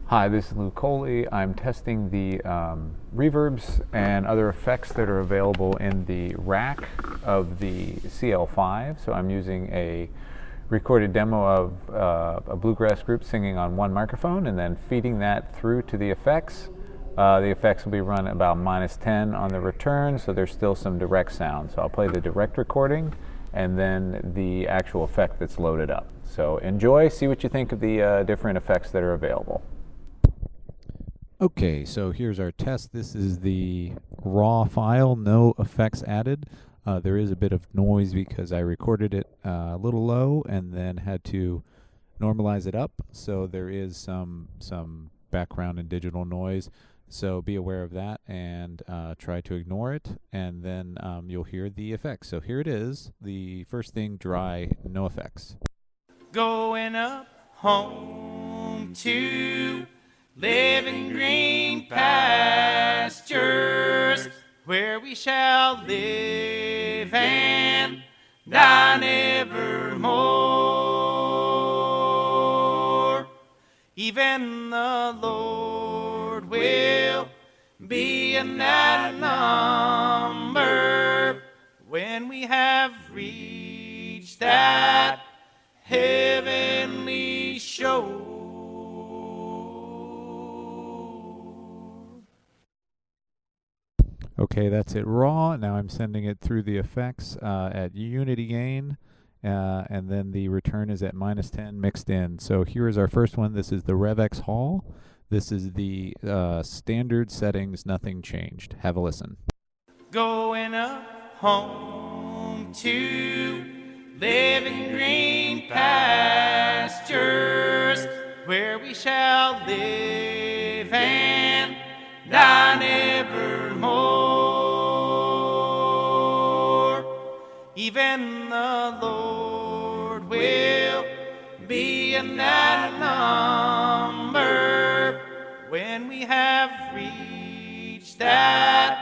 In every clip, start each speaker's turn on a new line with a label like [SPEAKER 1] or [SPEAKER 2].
[SPEAKER 1] Hi, this is Lou Coley. I'm testing the reverbs and other effects that are available in the rack of the CL5. So I'm using a recorded demo of a bluegrass group singing on one microphone and then feeding that through to the effects. The effects will be run about -10 on the return, so there's still some direct sound. So I'll play the direct recording and then the actual effect that's loaded up. So enjoy, see what you think of the different effects that are available.
[SPEAKER 2] Okay, so here's our test. This is the raw file, no effects added. There is a bit of noise because I recorded it a little low and then had to normalize it up. So there is some background and digital noise. So be aware of that and try to ignore it, and then you'll hear the effects. So here it is. The first thing, dry, no effects.
[SPEAKER 3] Going up home to live in green pastures, where we shall live and die nevermore. Even the Lord will be in that number when we have reached that heavenly shore.
[SPEAKER 2] Okay, that's it raw. Now I'm sending it through the effects at unity gain, and then the return is at -10 mixed in. So here is our first one. This is the RevX Hall. This is the standard settings, nothing changed. Have a listen.
[SPEAKER 3] Going up home to live in green pastures, where we shall live and die nevermore. Even the Lord will be in that number when we have reached that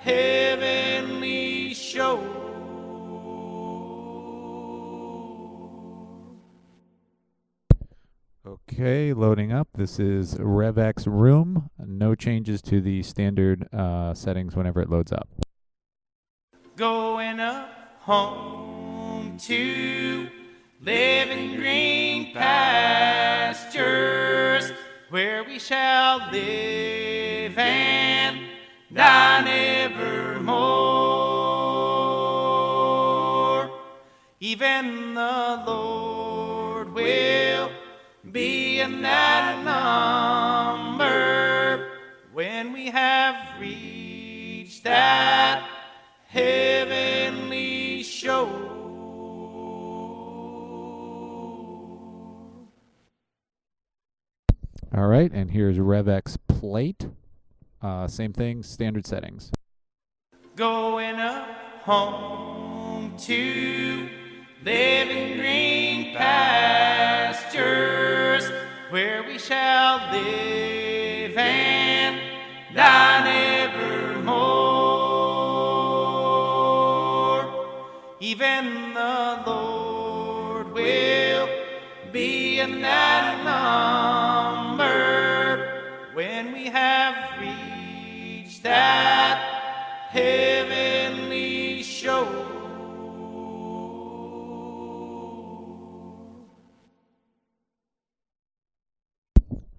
[SPEAKER 3] heavenly shore.
[SPEAKER 2] Okay, loading up. This is RevX Room. No changes to the standard settings whenever it loads up.
[SPEAKER 3] Going up home to live in green pastures, where we shall live and die nevermore. Even the Lord will be in that number when we have reached that heavenly shore.
[SPEAKER 2] All right, and here's RevX Plate. Same thing, standard settings.
[SPEAKER 3] Going up home to live in green pastures, where we shall live and die nevermore. Even the Lord will be in that number when we have reached that heavenly shore.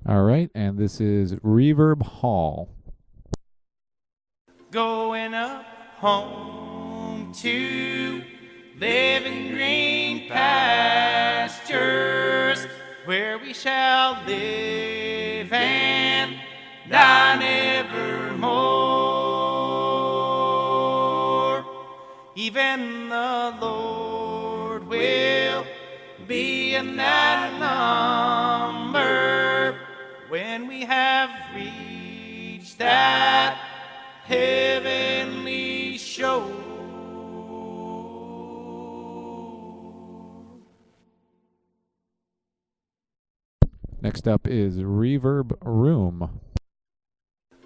[SPEAKER 2] All right, and this is Reverb Hall.
[SPEAKER 3] Going up home to live in green pastures, where we shall live and die nevermore. Even the Lord will be in that number when we have reached that heavenly shore.
[SPEAKER 2] Next up is Reverb Room.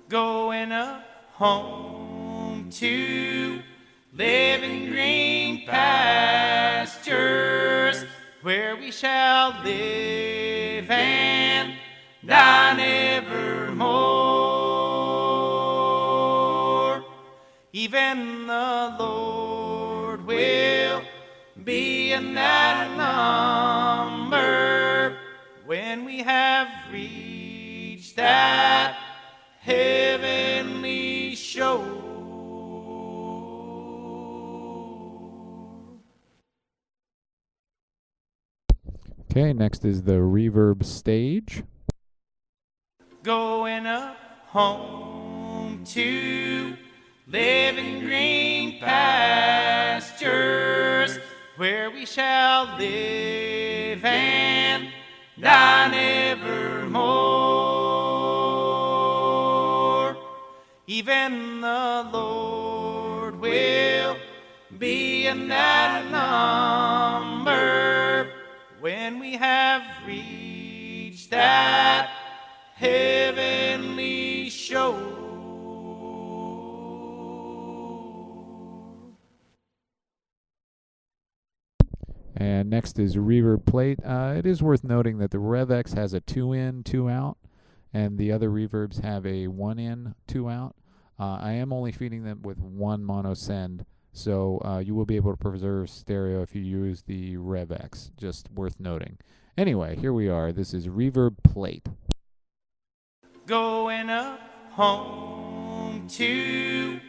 [SPEAKER 3] Going up home to live in green pastures, where we shall live and and evermore. Even the Lord will be in that number when we have reached that heavenly shore.
[SPEAKER 2] Okay, next is the reverb stage.
[SPEAKER 3] Going up home to live in green pastures, where we shall live and die evermore. Even the Lord will be in that number when we have reached that heavenly shore.
[SPEAKER 2] And next is reverb plate. It is worth noting that the RevX has a 2-in, 2-out, and the other reverbs have a 1-in, 2-out. I am only feeding them with one mono send, so you will be able to preserve stereo if you use the RevX, just worth noting. Anyway, here we are. This is reverb plate.
[SPEAKER 3] Going up home to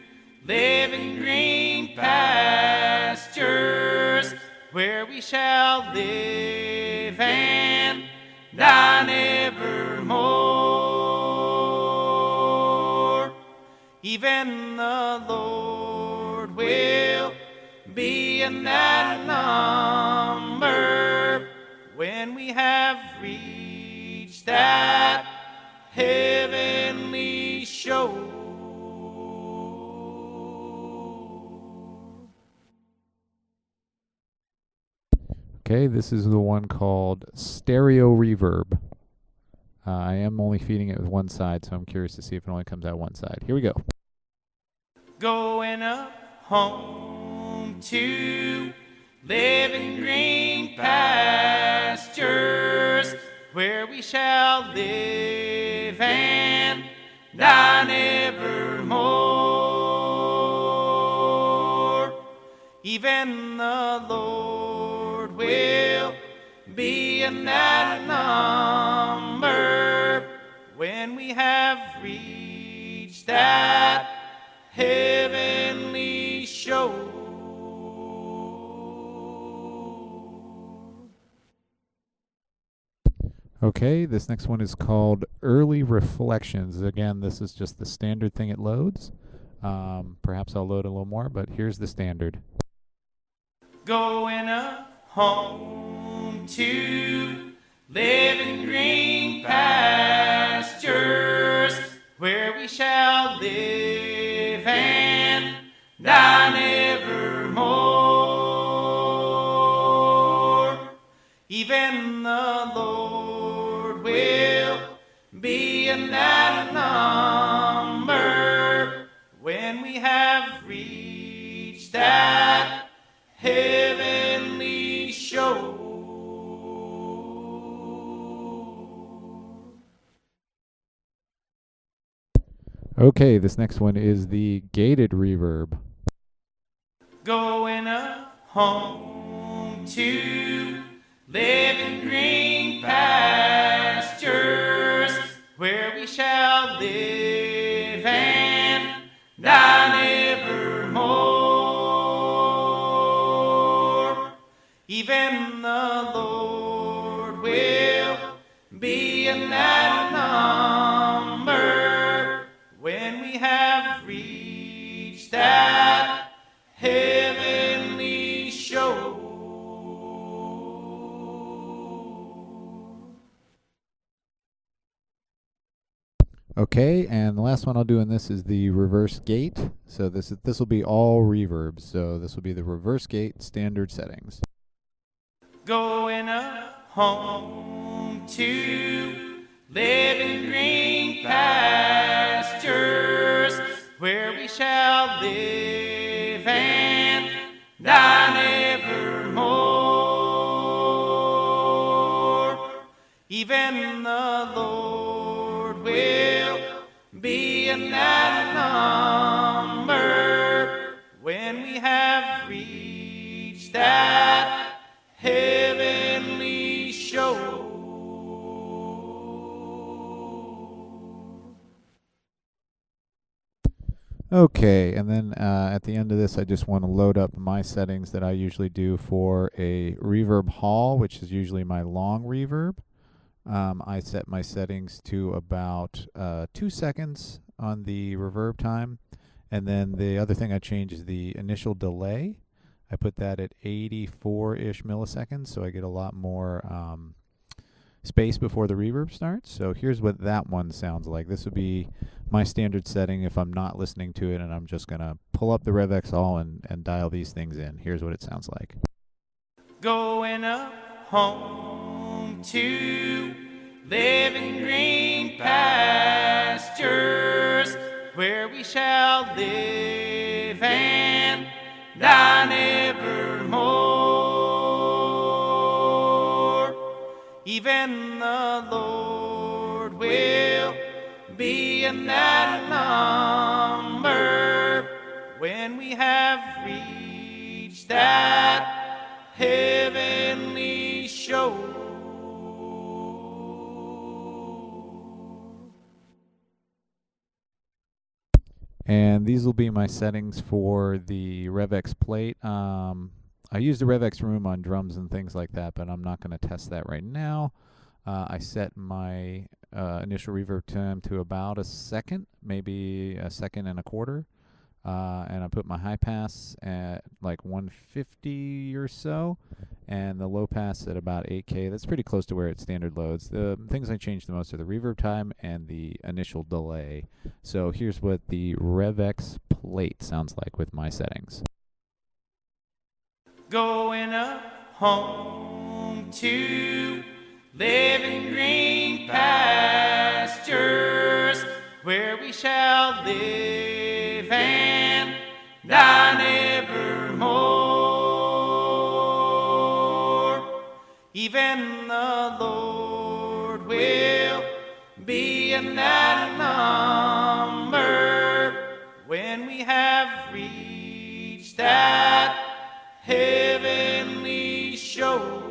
[SPEAKER 3] live in green pastures, where we shall live and die evermore. Even the Lord will be in that number when we have reached that heavenly shore.
[SPEAKER 2] Okay, this is the one called stereo reverb. I am only feeding it with one side, so I'm curious to see if it only comes out one side. Here we go.
[SPEAKER 3] Going up home to live in green pastures, where we shall live and die evermore. Even the Lord will be in that number when we have reached that heavenly shore.
[SPEAKER 2] Okay, this next one is called Early Reflections. Again, this is just the standard thing it loads. Perhaps I'll load a little more, but here's the standard.
[SPEAKER 3] Going up home to live in green pastures, where we shall live and die evermore. Even the Lord will be in that number when we have reached that heavenly shore.
[SPEAKER 2] Okay, this next one is the gated reverb.
[SPEAKER 3] Going up home to live in green pastures, where we shall live and die evermore. Even the Lord will be in that number when we have reached that heavenly shore.
[SPEAKER 2] Okay, and the last one I'll do in this is the reverse gate. So this will be all reverbs. So this will be the reverse gate standard settings.
[SPEAKER 3] Going up home to live in green pastures, where we shall live and die evermore. Even the Lord will be in that number when we have reached that heavenly shore.
[SPEAKER 2] Okay, and then at the end of this, I just want to load up my settings that I usually do for a reverb hall, which is usually my long reverb. I set my settings to about 2 seconds on the reverb time. And then the other thing I change is the initial delay. I put that at 84-ish milliseconds, so I get a lot more space before the reverb starts. So here's what that one sounds like. This would be my standard setting if I'm not listening to it and I'm just going to pull up the RevX All and dial these things in. Here's what it sounds like.
[SPEAKER 3] Going up home to live in green pastures where we shall live and die nevermore. Even the Lord will be in that number when we have reached that heavenly shore.
[SPEAKER 2] And these will be my settings for the RevX plate. I use the RevX room on drums and things like that, but I'm not going to test that right now. I set my initial reverb time to about a second, maybe a second and a quarter. And I put my high pass at like 150 or so, and the low pass at about 8K. That's pretty close to where it standard loads. The things I changed the most are the reverb time and the initial delay. So here's what the RevX plate sounds like with my settings.
[SPEAKER 3] Going up home to live in green pastures where we shall live and die nevermore. Even the Lord will be in that number when we have reached that heavenly shore.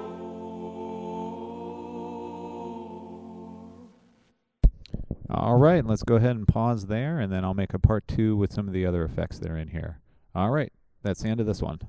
[SPEAKER 2] All right, let's go ahead and pause there, and then I'll make a part 2 with some of the other effects that are in here. All right, that's the end of this one.